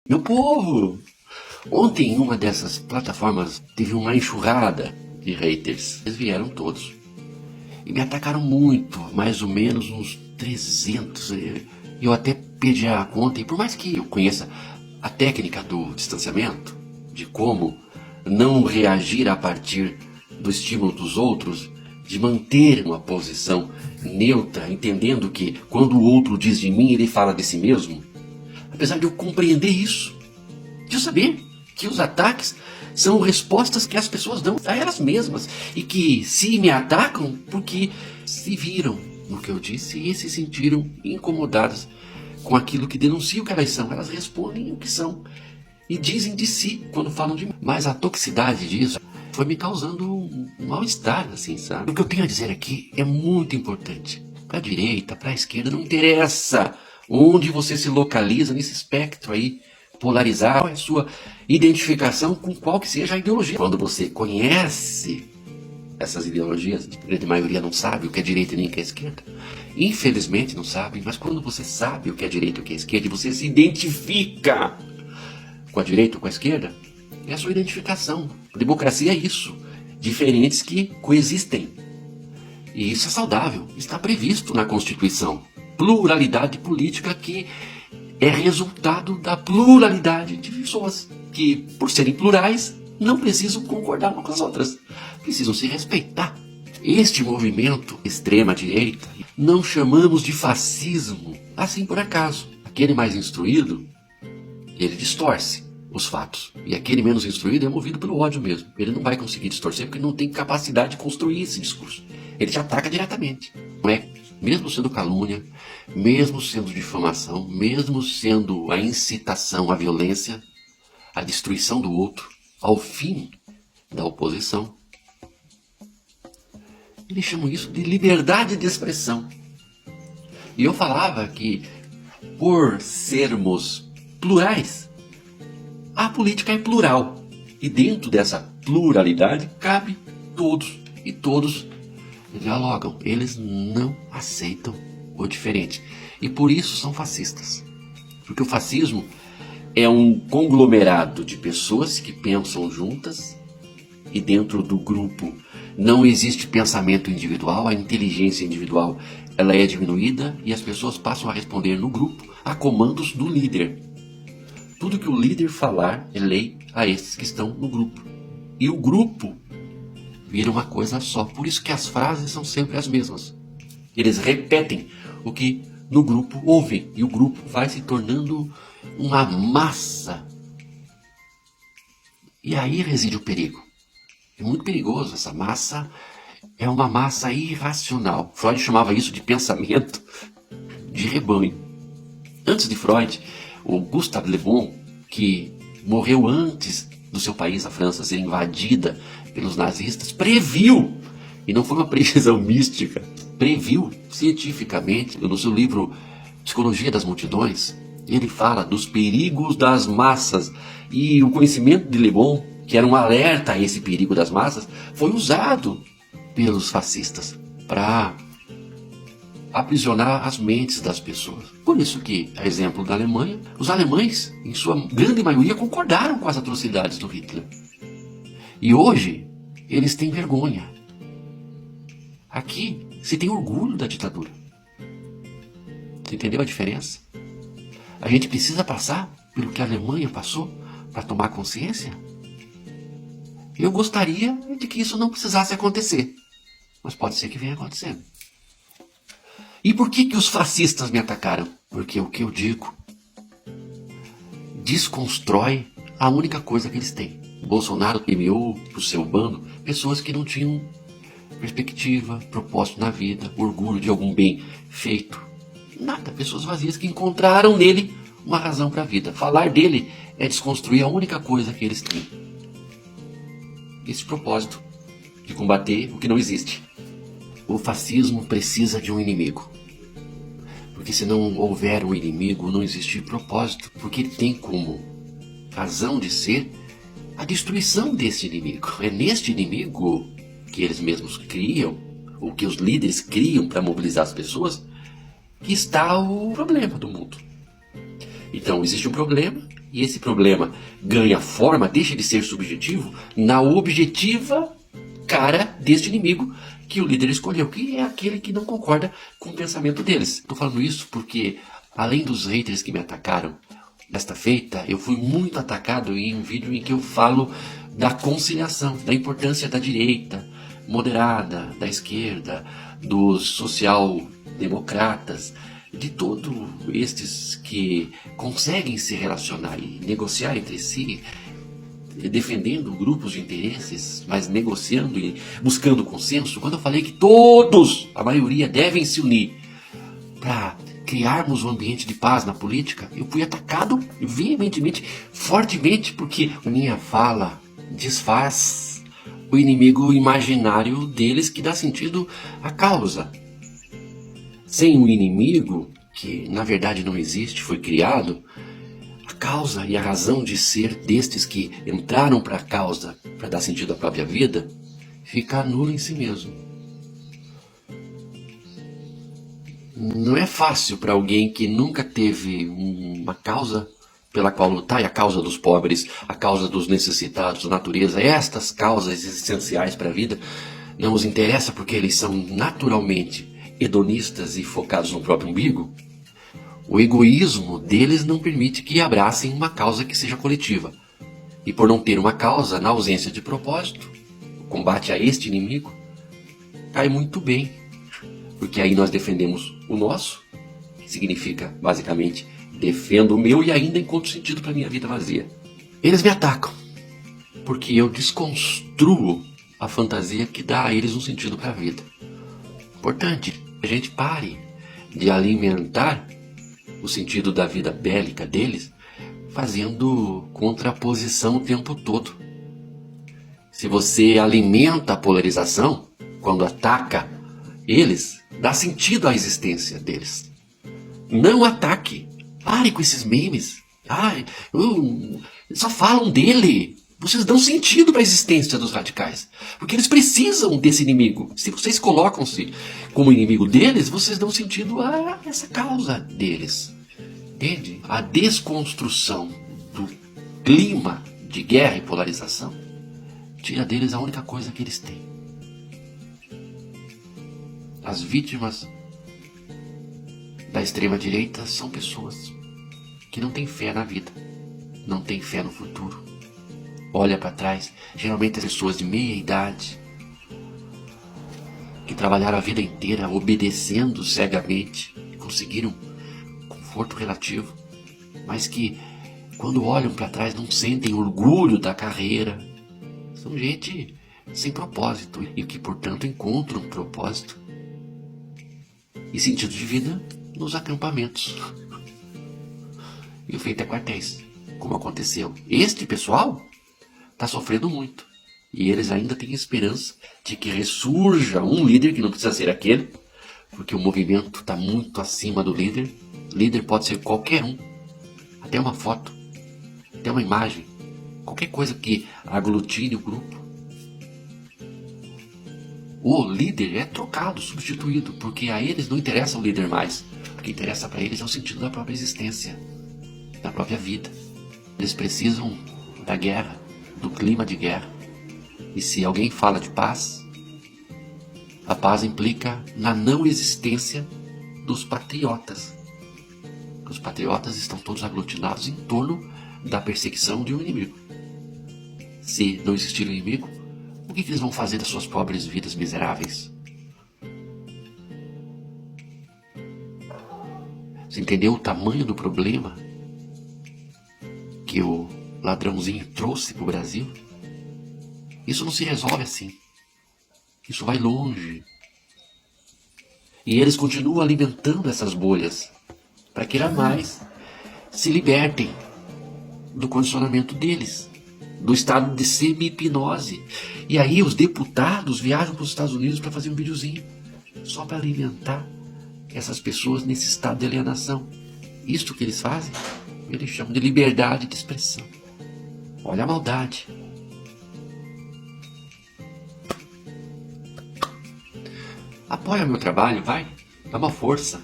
Meu povo, ontem em uma dessas plataformas teve uma enxurrada de haters. Eles vieram todos e me atacaram muito, mais ou menos uns 300. Eu até perdi a conta, e por mais que eu conheça a técnica do distanciamento, de como não reagir a partir do estímulo dos outros, de manter uma posição neutra, entendendo que quando o outro diz de mim, ele fala de si mesmo, apesar de eu compreender isso, de eu saber que os ataques são respostas que as pessoas dão a elas mesmas, e que se me atacam porque se viram no que eu disse e se sentiram incomodadas com aquilo que denuncio que elas são. Elas respondem o que são e dizem de si quando falam de mim. Mas a toxicidade disso foi me causando um mal-estar, assim, sabe? O que eu tenho a dizer aqui é muito importante. Para a direita, para a esquerda, não interessa onde você se localiza nesse espectro aí polarizado, qual é a sua identificação com qual que seja a ideologia. Quando você conhece essas ideologias, a grande maioria não sabe o que é direita e nem o que é esquerda. Infelizmente não sabe, mas quando você sabe o que é direita e o que é esquerda, e você se identifica com a direita ou com a esquerda, é a sua identificação. Democracia é isso. Diferentes que coexistem. E isso é saudável. Está previsto na Constituição. Pluralidade política que é resultado da pluralidade de pessoas que, por serem plurais, não precisam concordar umas com as outras. Precisam se respeitar. Este movimento extrema-direita não chamamos de fascismo assim por acaso. Aquele mais instruído, ele distorce os fatos. E aquele menos instruído é movido pelo ódio mesmo. Ele não vai conseguir distorcer porque não tem capacidade de construir esse discurso. Ele te ataca diretamente. Não é? Mesmo sendo calúnia, mesmo sendo difamação, mesmo sendo a incitação à violência, à destruição do outro, ao fim da oposição, eles chamam isso de liberdade de expressão. E eu falava que, por sermos plurais, a política é plural. E dentro dessa pluralidade cabe todos. E todos dialogam. Eles não aceitam o diferente. E por isso são fascistas. Porque o fascismo é um conglomerado de pessoas que pensam juntas, e dentro do grupo não existe pensamento individual, a inteligência individual ela é diminuída e as pessoas passam a responder no grupo a comandos do líder. Tudo que o líder falar é lei a esses que estão no grupo. E o grupo vira uma coisa só. Por isso que as frases são sempre as mesmas. Eles repetem o que no grupo ouvem. E o grupo vai se tornando uma massa. E aí reside o perigo. É muito perigoso. Essa massa é uma massa irracional. Freud chamava isso de pensamento de rebanho. Antes de Freud, o Gustave Le Bon, que morreu antes do seu país, a França, ser invadida pelos nazistas, previu, e não foi uma previsão mística, previu cientificamente, no seu livro Psicologia das Multidões, ele fala dos perigos das massas, e o conhecimento de Le Bon, que era um alerta a esse perigo das massas, foi usado pelos fascistas para aprisionar as mentes das pessoas. Por isso que, a exemplo da Alemanha, os alemães, em sua grande maioria, concordaram com as atrocidades do Hitler. E hoje, eles têm vergonha. Aqui, se tem orgulho da ditadura. Você entendeu a diferença? A gente precisa passar pelo que a Alemanha passou para tomar consciência? Eu gostaria de que isso não precisasse acontecer. Mas pode ser que venha acontecendo. E por que os fascistas me atacaram? Porque o que eu digo desconstrói a única coisa que eles têm. O Bolsonaro enviou para o seu bando pessoas que não tinham perspectiva, propósito na vida, orgulho de algum bem feito. Nada, pessoas vazias que encontraram nele uma razão para a vida. Falar dele é desconstruir a única coisa que eles têm. Esse propósito de combater o que não existe. O fascismo precisa de um inimigo. Porque se não houver um inimigo, não existe propósito. Porque ele tem como razão de ser a destruição desse inimigo. É neste inimigo que eles mesmos criam, ou que os líderes criam para mobilizar as pessoas, que está o problema do mundo. Então existe um problema E esse problema ganha forma, deixa de ser subjetivo, na objetiva cara deste inimigo que o líder escolheu, que é aquele que não concorda com o pensamento deles. Estou falando isso porque, além dos haters que me atacaram nesta feita, eu fui muito atacado em um vídeo em que eu falo da conciliação, da importância da direita moderada, da esquerda, dos social-democratas, de todos estes que conseguem se relacionar e negociar entre si, defendendo grupos de interesses, mas negociando e buscando consenso. Quando eu falei que todos, a maioria, devem se unir para criarmos um ambiente de paz na política, eu fui atacado veementemente, fortemente, porque minha fala desfaz o inimigo imaginário deles que dá sentido à causa. Sem o inimigo, que na verdade não existe, foi criado, a causa e a razão de ser destes que entraram para a causa, para dar sentido à própria vida, fica nula em si mesmo. Não é fácil para alguém que nunca teve uma causa pela qual lutar, e a causa dos pobres, a causa dos necessitados, da natureza, estas causas essenciais para a vida, não os interessa porque eles são naturalmente hedonistas e focados no próprio umbigo. O egoísmo deles não permite que abracem uma causa que seja coletiva. E por não ter uma causa, na ausência de propósito, o combate a este inimigo cai muito bem. Porque aí nós defendemos o nosso, que significa, basicamente, defendo o meu e ainda encontro sentido para minha vida vazia. Eles me atacam, porque eu desconstruo a fantasia que dá a eles um sentido para a vida. Importante, a gente pare de alimentar o sentido da vida bélica deles, fazendo contraposição o tempo todo. Se você alimenta a polarização, quando ataca eles, dá sentido à existência deles. Não ataque. Pare com esses memes. Só falam dele. Vocês dão sentido para a existência dos radicais. Porque eles precisam desse inimigo. Se vocês colocam-se como inimigo deles, vocês dão sentido a essa causa deles. Entende? A desconstrução do clima de guerra e polarização tira deles a única coisa que eles têm. As vítimas da extrema-direita são pessoas que não têm fé na vida, não têm fé no futuro. Olha para trás, geralmente as pessoas de meia idade, que trabalharam a vida inteira obedecendo cegamente, conseguiram conforto relativo, mas que quando olham para trás não sentem orgulho da carreira. São gente sem propósito e que, portanto, encontram um propósito e sentido de vida nos acampamentos e feito a quartéis, como aconteceu. Este pessoal está sofrendo muito e eles ainda têm esperança de que ressurja um líder, que não precisa ser aquele, porque o movimento está muito acima do líder. Líder pode ser qualquer um, até uma foto, até uma imagem, qualquer coisa que aglutine o grupo. O líder é trocado, substituído, porque a eles não interessa o líder mais. O que interessa para eles é o sentido da própria existência, da própria vida. Eles precisam da guerra, do clima de guerra. E se alguém fala de paz, a paz implica na não existência dos patriotas. Os patriotas estão todos aglutinados em torno da perseguição de um inimigo. Se não existir um inimigo, o que eles vão fazer das suas pobres vidas miseráveis? Você entendeu o tamanho do problema que o ladrãozinho trouxe para o Brasil? Isso não se resolve assim. Isso vai longe. E eles continuam alimentando essas bolhas para que mais se libertem do condicionamento deles, do estado de semi-hipnose. E aí os deputados viajam para os Estados Unidos para fazer um videozinho, só para alimentar essas pessoas nesse estado de alienação. Isto que eles fazem, eles chamam de liberdade de expressão. Olha a maldade. Apoia meu trabalho, vai, dá uma força.